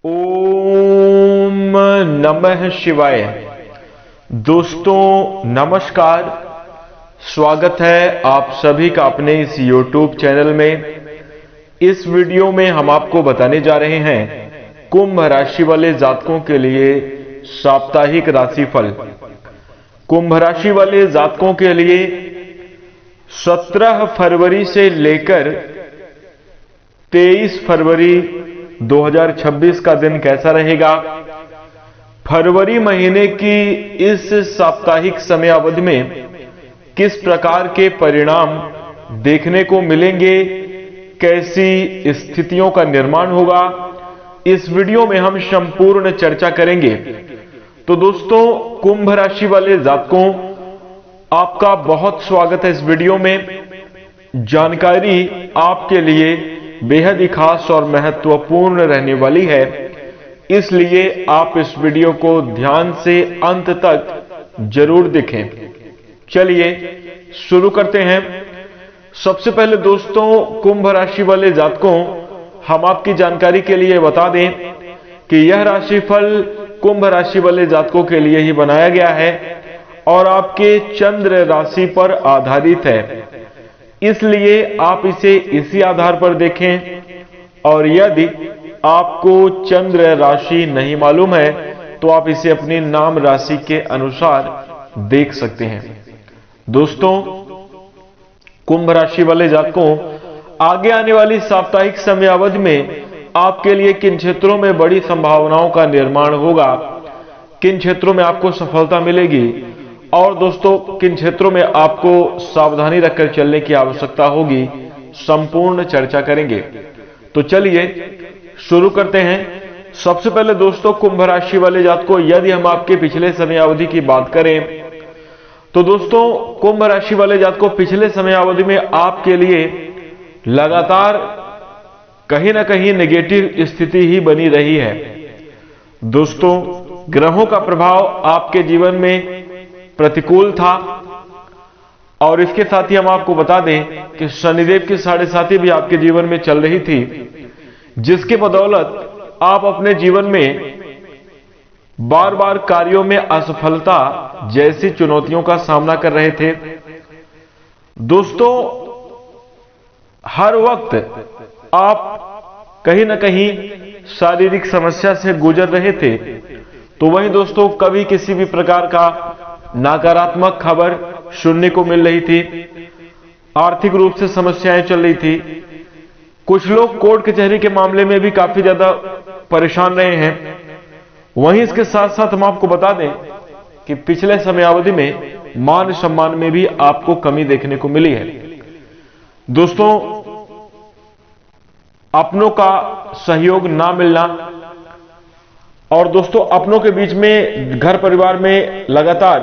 ओम नमः शिवाय। दोस्तों नमस्कार, स्वागत है आप सभी का अपने इस YouTube चैनल में। इस वीडियो में हम आपको बताने जा रहे हैं कुंभ राशि वाले जातकों के लिए साप्ताहिक राशिफल। कुंभ राशि वाले जातकों के लिए 17 फरवरी से लेकर 23 फरवरी 2026 का दिन कैसा रहेगा। फरवरी महीने की इस साप्ताहिक समयावधि में किस प्रकार के परिणाम देखने को मिलेंगे, कैसी स्थितियों का निर्माण होगा, इस वीडियो में हम संपूर्ण चर्चा करेंगे। तो दोस्तों कुंभ राशि वाले जातकों, आपका बहुत स्वागत है इस वीडियो में। जानकारी आपके लिए बेहद ही खास और महत्वपूर्ण रहने वाली है, इसलिए आप इस वीडियो को ध्यान से अंत तक जरूर देखें। चलिए शुरू करते हैं। सबसे पहले दोस्तों कुंभ राशि वाले जातकों, हम आपकी जानकारी के लिए बता दें कि यह राशिफल कुंभ राशि वाले जातकों के लिए ही बनाया गया है और आपके चंद्र राशि पर आधारित है, इसलिए आप इसे इसी आधार पर देखें। और यदि आपको चंद्र राशि नहीं मालूम है तो आप इसे अपनी नाम राशि के अनुसार देख सकते हैं। दोस्तों कुंभ राशि वाले जातकों, आगे आने वाली साप्ताहिक समयावधि में आपके लिए किन क्षेत्रों में बड़ी संभावनाओं का निर्माण होगा, किन क्षेत्रों में आपको सफलता मिलेगी और दोस्तों किन क्षेत्रों में आपको सावधानी रखकर चलने की आवश्यकता होगी, संपूर्ण चर्चा करेंगे। तो चलिए शुरू करते हैं। सबसे पहले दोस्तों कुंभ राशि वाले जातकों, यदि हम आपके पिछले समयावधि की बात करें तो दोस्तों कुंभ राशि वाले जातकों, पिछले समयावधि में आपके लिए लगातार कहीं ना कहीं नेगेटिव स्थिति ही बनी रही है। दोस्तों ग्रहों का प्रभाव आपके जीवन में प्रतिकूल था और इसके साथ ही हम आपको बता दें कि शनिदेव की 7.5 भी आपके जीवन में चल रही थी, जिसके बदौलत आप अपने जीवन में बार बार कार्यों में असफलता जैसी चुनौतियों का सामना कर रहे थे। दोस्तों हर वक्त आप कहीं ना कहीं शारीरिक समस्या से गुजर रहे थे, तो वहीं दोस्तों कभी किसी भी प्रकार का नकारात्मक खबर सुनने को मिल रही थी, आर्थिक रूप से समस्याएं चल रही थी, कुछ लोग कोर्ट कचहरी के मामले में भी काफी ज्यादा परेशान रहे हैं। वहीं इसके साथ साथ हम आपको बता दें कि पिछले समयावधि में मान सम्मान में भी आपको कमी देखने को मिली है। दोस्तों अपनों का सहयोग ना मिलना और दोस्तों अपनों के बीच में घर परिवार में लगातार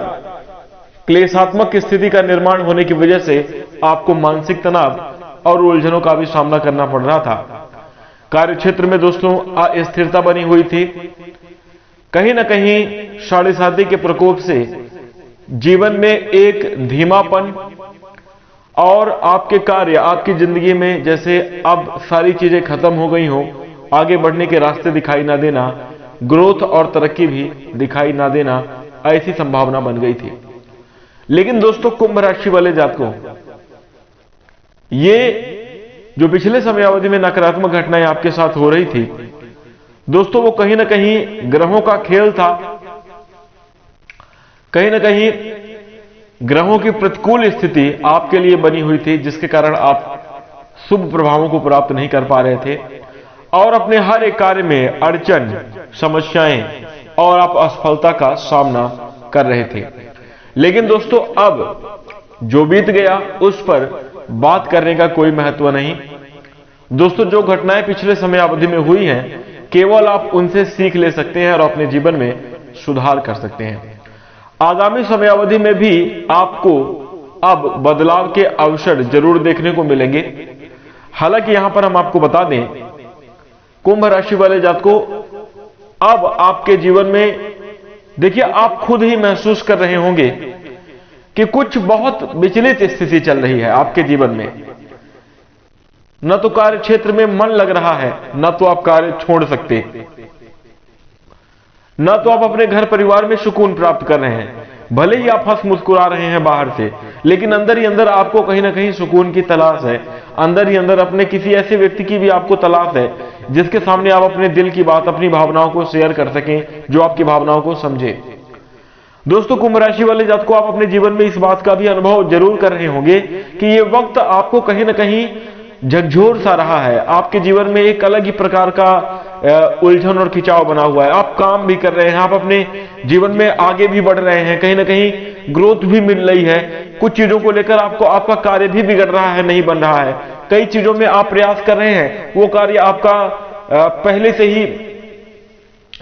क्लेशात्मक स्थिति का निर्माण होने की वजह से आपको मानसिक तनाव और उलझनों का भी सामना करना पड़ रहा था। कार्यक्षेत्र में दोस्तों अस्थिरता बनी हुई थी, कहीं ना कहीं 7.5 के प्रकोप से जीवन में एक धीमापन और आपके कार्य आपकी जिंदगी में जैसे अब सारी चीजें खत्म हो गई हो, आगे बढ़ने के रास्ते दिखाई ना देना, ग्रोथ और तरक्की भी दिखाई ना देना, ऐसी संभावना बन गई थी। लेकिन दोस्तों कुंभ राशि वाले जातकों, ये जो पिछले समयावधि में नकारात्मक घटनाएं आपके साथ हो रही थी दोस्तों, वो कहीं ना कहीं ग्रहों का खेल था, कहीं ना कहीं ग्रहों की प्रतिकूल स्थिति आपके लिए बनी हुई थी, जिसके कारण आप शुभ प्रभावों को प्राप्त नहीं कर पा रहे थे और अपने हर एक कार्य में अड़चन, समस्याएं और आप असफलता का सामना कर रहे थे। लेकिन दोस्तों अब जो बीत गया उस पर बात करने का कोई महत्व नहीं। दोस्तों जो घटनाएं पिछले समयावधि में हुई हैं, केवल आप उनसे सीख ले सकते हैं और अपने जीवन में सुधार कर सकते हैं। आगामी समयावधि में भी आपको अब बदलाव के अवसर जरूर देखने को मिलेंगे। हालांकि यहां पर हम आपको बता दें कुंभ राशि वाले जातकों, अब आपके जीवन में देखिए आप खुद ही महसूस कर रहे होंगे कि कुछ बहुत विचलित स्थिति चल रही है आपके जीवन में। न तो कार्य क्षेत्र में मन लग रहा है, न तो आप कार्य छोड़ सकते। ना तो आप अपने घर परिवार में सुकून प्राप्त कर रहे हैं। भले ही आप हंस मुस्कुरा रहे हैं बाहर से, लेकिन अंदर ही अंदर आपको कहीं ना कहीं सुकून की तलाश है। अंदर ही अंदर अपने किसी ऐसे व्यक्ति की भी आपको तलाश है जिसके सामने आप अपने दिल की बात, अपनी भावनाओं को शेयर कर सकें, जो आपकी भावनाओं को समझे। दोस्तों, कुंभ राशि वाले जातकों को आप अपने जीवन में इस बात का भी अनुभव जरूर कर रहे होंगे कि ये वक्त आपको कहीं ना कहीं झकझोर सा रहा है। आपके जीवन में एक अलग ही प्रकार का उलझन और खिंचाव बना हुआ है। आप काम भी कर रहे हैं, आप अपने जीवन में आगे भी बढ़ रहे हैं, कहीं ना कहीं ग्रोथ भी मिल रही है। कुछ चीजों को लेकर आपको आपका कार्य भी बिगड़ रहा है, नहीं बन रहा है। कई चीजों में आप प्रयास कर रहे हैं, वो कार्य आपका पहले से ही,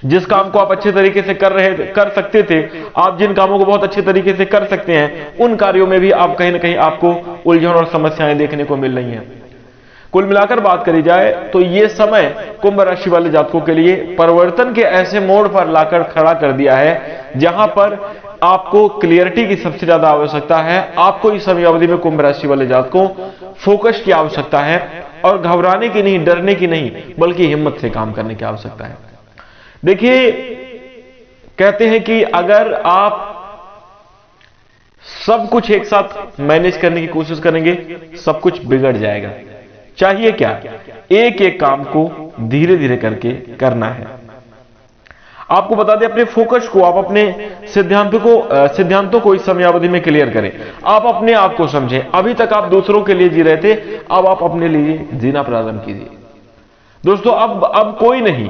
जिस काम को आप अच्छे तरीके से कर सकते थे, आप जिन कामों को बहुत अच्छे तरीके से कर सकते हैं, उन कार्यों में भी आप कहीं ना कहीं आपको उलझन और समस्याएं देखने को मिल रही हैं। कुल मिलाकर बात करी जाए तो ये समय कुंभ राशि वाले जातकों के लिए परिवर्तन के ऐसे मोड़ पर लाकर खड़ा कर दिया है जहां पर आपको क्लियरिटी की सबसे ज्यादा आवश्यकता है। आपको इस समय अवधि में कुंभ राशि वाले जातकों फोकस की आवश्यकता है और घबराने की नहीं, डरने की नहीं, बल्कि हिम्मत से काम करने की आवश्यकता है। देखिए, कहते हैं कि अगर आप सब कुछ एक साथ मैनेज करने की कोशिश करेंगे, सब कुछ बिगड़ जाएगा। चाहिए क्या? एक एक काम को धीरे धीरे करके करना है। आपको बता दें, अपने फोकस को, आप अपने सिद्धांतों को इस समयावधि में क्लियर करें। आप अपने आप को समझें। अभी तक आप दूसरों के लिए जी रहे थे, अब आप अपने लिए जीना प्रारंभ कीजिए। दोस्तों, अब कोई नहीं,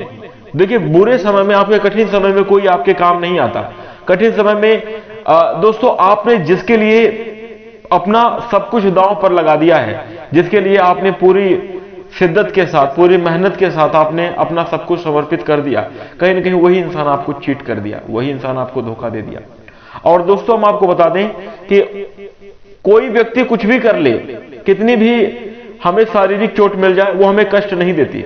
देखिए, बुरे समय में, आपके कठिन समय में कोई आपके काम नहीं आता। कठिन समय में दोस्तों, आपने जिसके लिए अपना सब कुछ दांव पर लगा दिया है, जिसके लिए आपने पूरी शिद्दत के साथ, पूरी मेहनत के साथ आपने अपना सब कुछ समर्पित कर दिया, कहीं ना कहीं वही इंसान आपको चीट कर दिया, वही इंसान आपको धोखा दे दिया। और दोस्तों, हम आपको बता दें कि कोई व्यक्ति कुछ भी कर ले, कितनी भी हमें शारीरिक चोट मिल जाए, वो हमें कष्ट नहीं देती।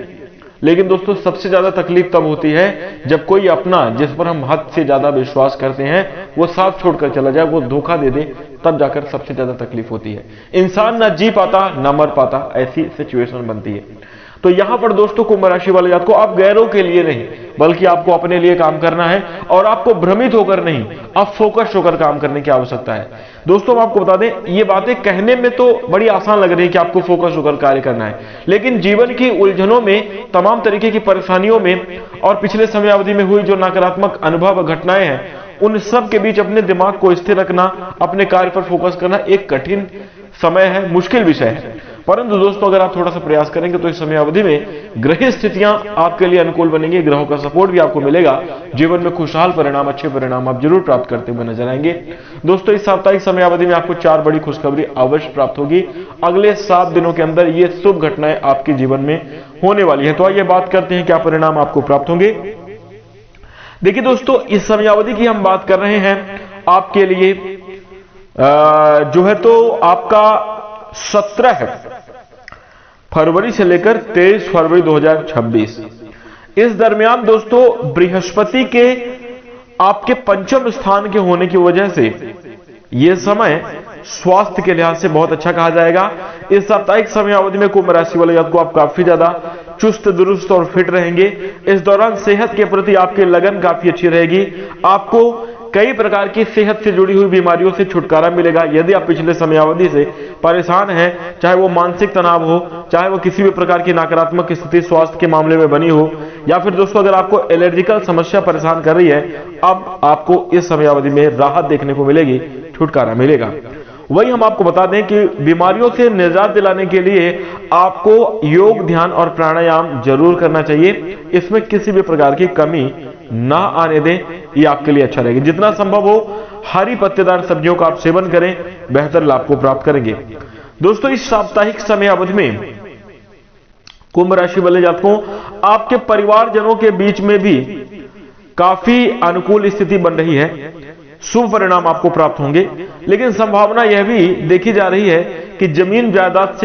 लेकिन दोस्तों, सबसे ज्यादा तकलीफ तब होती है जब कोई अपना, जिस पर हम हद से ज्यादा विश्वास करते हैं, वो साथ छोड़कर चला जाए, वो धोखा दे दे, तब जाकर सबसे ज्यादा तकलीफ होती है। इंसान ना जी पाता ना मर पाता, ऐसी सिचुएशन बनती है। तो यहां पर दोस्तों, कुंभ राशि वाले जातकों को आप गैरों के लिए नहीं, बल्कि आपको अपने लिए काम करना है। और आपको भ्रमित होकर नहीं, आप फोकस होकर काम करने की आवश्यकता है। दोस्तों, हम आपको बता दें, ये बातें कहने में तो बड़ी आसान लग रही है कि आपको फोकस होकर कार्य करना है, लेकिन जीवन की उलझनों में, तमाम तरीके की परेशानियों में और पिछले समय अवधि में हुई जो नकारात्मक अनुभव, घटनाएं हैं, उन सब के बीच अपने दिमाग को स्थिर रखना, अपने कार्य पर फोकस करना एक कठिन समय है, मुश्किल विषय है। परंतु दोस्तों, अगर आप थोड़ा सा प्रयास करेंगे तो इस समय अवधि में ग्रह स्थितियां आपके लिए अनुकूल बनेंगी, ग्रहों का सपोर्ट भी आपको मिलेगा। जीवन में खुशहाल परिणाम, अच्छे परिणाम आप जरूर प्राप्त करते हुए नजर आएंगे। दोस्तों, इस साप्ताहिक समय अवधि में आपको 4 बड़ी खुशखबरी अवश्य प्राप्त होगी। अगले 7 दिनों के अंदर ये शुभ घटनाएं आपके जीवन में होने वाली है। तो आइए बात करते हैं क्या परिणाम आपको प्राप्त होंगे। देखिए दोस्तों, इस समयावधि की हम बात कर रहे हैं आपके लिए जो है तो आपका 17 फरवरी से लेकर 23 फरवरी 2026, इस दरमियान दोस्तों बृहस्पति के आपके पंचम स्थान के होने की वजह से यह समय स्वास्थ्य के लिहाज से बहुत अच्छा कहा जाएगा। इस साप्ताहिक समय अवधि में कुंभ राशि वाले जातकों को आप काफी ज्यादा चुस्त दुरुस्त और फिट रहेंगे। इस दौरान सेहत के प्रति आपकी लगन काफी अच्छी रहेगी। आपको कई प्रकार की सेहत से जुड़ी हुई बीमारियों से छुटकारा मिलेगा। यदि आप पिछले समयावधि से परेशान हैं, चाहे वो मानसिक तनाव हो, चाहे वो किसी भी प्रकार की नकारात्मक स्थिति स्वास्थ्य के मामले में बनी हो, या फिर दोस्तों अगर आपको एलर्जिकल समस्या परेशान कर रही है, अब आपको इस समयावधि में राहत देखने को मिलेगी, छुटकारा मिलेगा। वही हम आपको बता दें कि बीमारियों से निजात दिलाने के लिए आपको योग, ध्यान और प्राणायाम जरूर करना चाहिए। इसमें किसी भी प्रकार की कमी ना आने दें, ये आपके लिए अच्छा रहेगा। जितना संभव हो हरी पत्तेदार सब्जियों का आप सेवन करें, बेहतर लाभ को प्राप्त करेंगे। दोस्तों, इस साप्ताहिक समय अवधि में कुंभ राशि वाले जातकों आपके परिवारजनों के बीच में भी काफी अनुकूल स्थिति बन रही है। शुभ परिणाम आपको प्राप्त होंगे, लेकिन संभावना यह भी देखी जा रही है कि जमीन जायदाद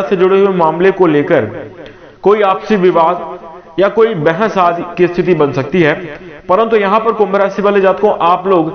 से जुड़े हुए मामले को लेकर कोई आपसी विवाद या कोई बहस आदि की स्थिति बन सकती है। परंतु यहां पर कुंभ राशि वाले जातकों आप लोग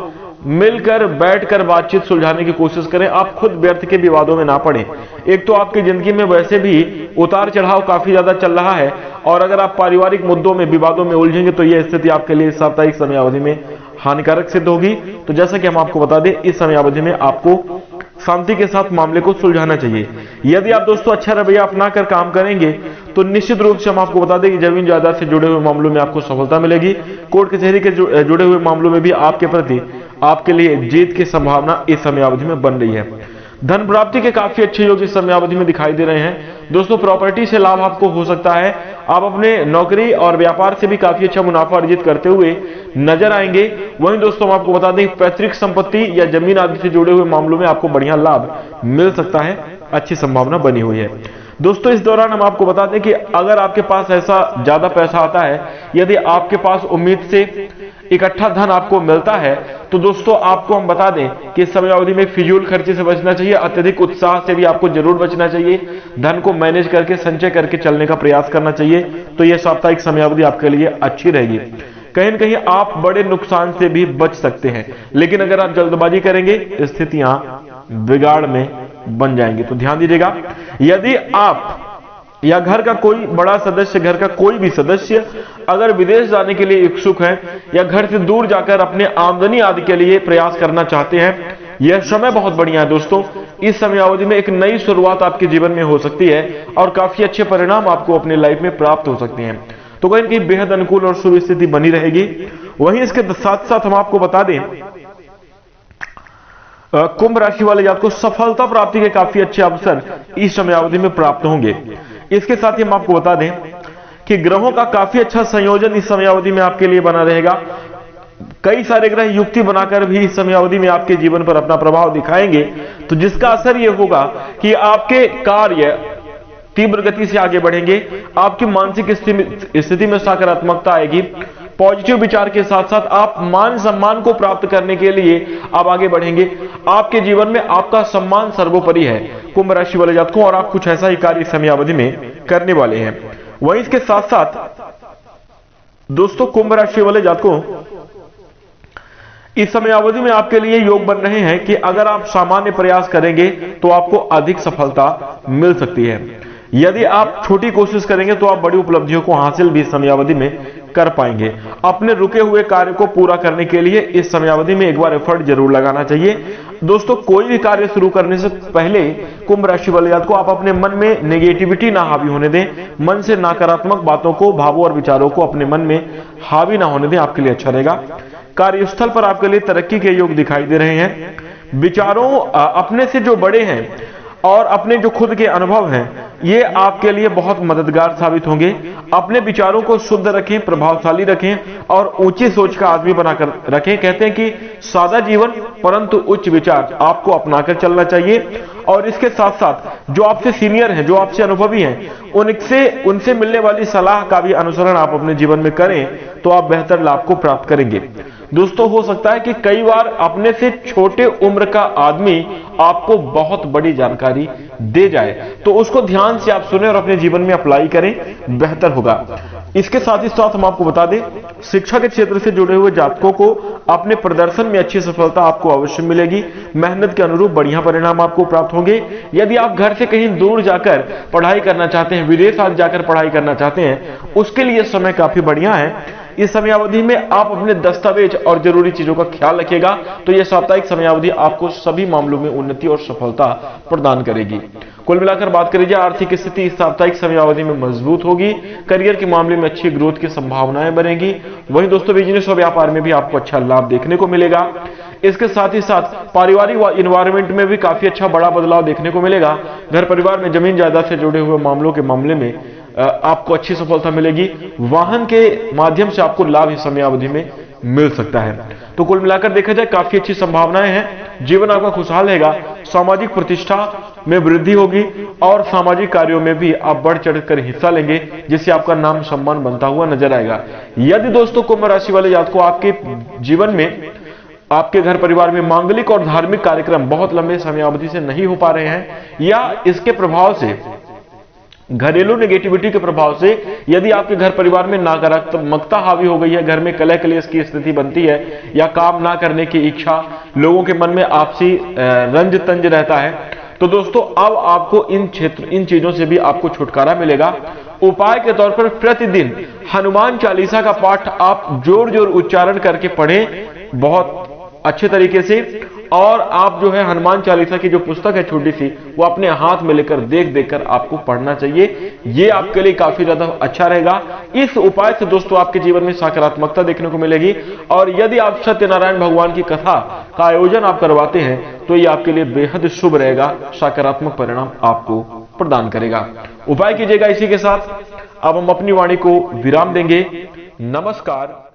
मिलकर बैठकर बातचीत सुलझाने की कोशिश करें। आप खुद व्यर्थ के विवादों में ना पड़े। एक तो आपकी जिंदगी में वैसे भी उतार चढ़ाव काफी ज्यादा चल रहा है, और अगर आप पारिवारिक मुद्दों में विवादों में उलझेंगे तो यह स्थिति आपके लिए साप्ताहिक समयावधि में हानिकारक सिद्ध होगी। तो जैसा कि हम आपको बता दें, इस समयावधि में आपको शांति के साथ मामले को सुलझाना चाहिए। यदि आप दोस्तों अच्छा रवैया अपनाकर काम करेंगे तो निश्चित रूप से हम आपको बता दें कि जमीन जायदाद से जुड़े हुए मामलों में आपको सफलता मिलेगी। कोर्ट कचहरी के जुड़े हुए मामलों में भी आपके प्रति आपके लिए जीत की संभावना इस समयावधि में बन रही है। धन प्राप्ति के काफी अच्छे योग इस समयावधि में दिखाई दे रहे हैं। दोस्तों प्रॉपर्टी से लाभ आपको हो सकता है। आप अपने नौकरी और व्यापार से भी काफी अच्छा मुनाफा अर्जित करते हुए नजर आएंगे। वहीं दोस्तों हम आपको बता दें, पैतृक संपत्ति या जमीन आदि से जुड़े हुए मामलों में आपको बढ़िया लाभ मिल सकता है, अच्छी संभावना बनी हुई है। दोस्तों इस दौरान हम आपको बता दें कि अगर आपके पास ऐसा ज्यादा पैसा आता है, यदि आपके पास उम्मीद से इकट्ठा धन आपको मिलता है, तो दोस्तों आपको हम बता दें कि इस समयावधि में फिजूल खर्चे से बचना चाहिए। अत्यधिक उत्साह से भी आपको जरूर बचना चाहिए। धन को मैनेज करके संचय करके चलने का प्रयास करना चाहिए। तो यह साप्ताहिक समयावधि आपके लिए अच्छी रहेगी। कहीं न कहीं आप बड़े नुकसान से भी बच सकते हैं, लेकिन अगर आप जल्दबाजी करेंगे स्थितियां बिगाड़ में बन जाएंगी। तो ध्यान दीजिएगा, यदि आप या घर का कोई बड़ा सदस्य, घर का कोई भी सदस्य अगर विदेश जाने के लिए इच्छुक है या घर से दूर जाकर अपने आमदनी आदि के लिए प्रयास करना चाहते हैं, यह समय बहुत बढ़िया है दोस्तों। इस समयावधि में एक नई शुरुआत आपके जीवन में हो सकती है और काफी अच्छे परिणाम आपको अपने लाइफ में प्राप्त हो सकते हैं। तो कहीं कहीं बेहद अनुकूल और शुभ स्थिति बनी रहेगी। वहीं इसके साथ साथ हम आपको बता दें, कुंभ राशि वाले जातकों को सफलता प्राप्ति के काफी अच्छे अवसर इस समयावधि में प्राप्त होंगे। इसके साथ ही हम आपको बता दें कि ग्रहों का काफी अच्छा संयोजन इस समयावधि में आपके लिए बना रहेगा। कई सारे ग्रह युक्ति बनाकर भी इस समयावधि में आपके जीवन पर अपना प्रभाव दिखाएंगे, तो जिसका असर यह होगा कि आपके कार्य तीव्र गति से आगे बढ़ेंगे। आपकी मानसिक स्थिति में सकारात्मकता आएगी। पॉजिटिव विचार के साथ साथ आप मान सम्मान को प्राप्त करने के लिए आप आगे बढ़ेंगे। आपके जीवन में आपका सम्मान सर्वोपरि है कुंभ राशि वाले जातकों, और आप कुछ ऐसा ही कार्य समयावधि में करने वाले हैं। वहीं इसके साथ साथ दोस्तों कुंभ राशि वाले जातकों इस समयावधि में आपके लिए योग बन रहे हैं कि अगर आप सामान्य प्रयास करेंगे तो आपको अधिक सफलता मिल सकती है। यदि आप छोटी कोशिश करेंगे तो आप बड़ी उपलब्धियों को हासिल भी समयावधि में कर पाएंगे। अपने रुके हुए कार्य को पूरा करने के लिए इस समयावधि में एक बार एफर्ट जरूर लगाना चाहिए। दोस्तों कोई भी कार्य शुरू करने से पहले कुंभ राशि वाले जातकों को आप अपने मन में नेगेटिविटी ना हावी होने दें। मन से नकारात्मक बातों को, भावों और विचारों को अपने मन में हावी ना होने दें, आपके लिए अच्छा रहेगा। कार्यस्थल पर आपके लिए तरक्की के योग दिखाई दे रहे हैं। विचारों अपने से जो बड़े हैं और अपने जो खुद के अनुभव हैं, ये आपके लिए बहुत मददगार साबित होंगे। अपने विचारों को शुद्ध रखें, प्रभावशाली रखें और ऊंची सोच का आदमी बनाकर रखें। कहते हैं कि सादा जीवन परंतु उच्च विचार आपको अपनाकर चलना चाहिए। और इसके साथ साथ जो आपसे सीनियर हैं, जो आपसे अनुभवी हैं, उनसे मिलने वाली सलाह का भी अनुसरण आप अपने जीवन में करें तो आप बेहतर लाभ को प्राप्त करेंगे। दोस्तों हो सकता है कि कई बार अपने से छोटे उम्र का आदमी आपको बहुत बड़ी जानकारी दे जाए, तो उसको ध्यान से आप सुने और अपने जीवन में अप्लाई करें, बेहतर होगा। इसके साथ ही साथ हम आपको बता दें, शिक्षा के क्षेत्र से जुड़े हुए जातकों को अपने प्रदर्शन में अच्छी सफलता आपको अवश्य मिलेगी। मेहनत के अनुरूप बढ़िया परिणाम आपको प्राप्त होंगे। यदि आप घर से कहीं दूर जाकर पढ़ाई करना चाहते हैं, विदेश आदि जाकर पढ़ाई करना चाहते हैं, उसके लिए समय काफी बढ़िया है। इस समयावधि में आप अपने दस्तावेज और जरूरी चीजों का ख्याल रखिएगा, तो यह साप्ताहिक समयावधि आपको सभी मामलों में उन्नति और सफलता प्रदान करेगी। कुल मिलाकर बात करें, आर्थिक स्थिति इस साप्ताहिक समयावधि में मजबूत होगी। करियर के मामले में अच्छी ग्रोथ की संभावनाएं बनेगी। वहीं दोस्तों बिजनेस और व्यापार में भी आपको अच्छा लाभ देखने को मिलेगा। इसके साथ ही साथ पारिवारिक इन्वायरमेंट में भी काफी अच्छा बड़ा बदलाव देखने को मिलेगा। घर परिवार में जमीन जायदाद से जुड़े हुए मामलों के मामले में आपको अच्छी सफलता मिलेगी। वाहन के माध्यम से आपको लाभ इस समयावधि में मिल सकता है। तो कुल मिलाकर देखा जाए काफी अच्छी संभावनाएं हैं। जीवन आपका खुशहाल रहेगा। सामाजिक प्रतिष्ठा में वृद्धि होगी और सामाजिक कार्यों में भी आप बढ़ चढ़कर हिस्सा लेंगे, जिससे आपका नाम सम्मान बनता हुआ नजर आएगा। यदि दोस्तों कुंभ राशि वाले जातकों आपके जीवन में, आपके घर परिवार में मांगलिक और धार्मिक कार्यक्रम बहुत लंबे समयावधि से नहीं हो पा रहे हैं, या इसके प्रभाव से घरेलू नेगेटिविटी के प्रभाव से यदि आपके घर परिवार में नकारात्मकता हावी हो गई है, घर में कलह कलेश की स्थिति बनती है या काम ना करने की इच्छा, लोगों के मन में आपसी रंज तंज रहता है, तो दोस्तों अब आपको इन चीजों से भी आपको छुटकारा मिलेगा। उपाय के तौर पर प्रतिदिन हनुमान चालीसा का पाठ आप जोर जोर उच्चारण करके पढ़ें बहुत अच्छे तरीके से, और आप जो है हनुमान चालीसा की जो पुस्तक है छोटी सी, वो अपने हाथ में लेकर देख देखकर आपको पढ़ना चाहिए। ये आपके लिए काफी ज्यादा अच्छा रहेगा। इस उपाय से दोस्तों आपके जीवन में सकारात्मकता देखने को मिलेगी। और यदि आप सत्यनारायण भगवान की कथा का आयोजन आप करवाते हैं तो ये आपके लिए बेहद शुभ रहेगा, सकारात्मक परिणाम आपको प्रदान करेगा। उपाय कीजिएगा। इसी के साथ अब हम अपनी वाणी को विराम देंगे। नमस्कार।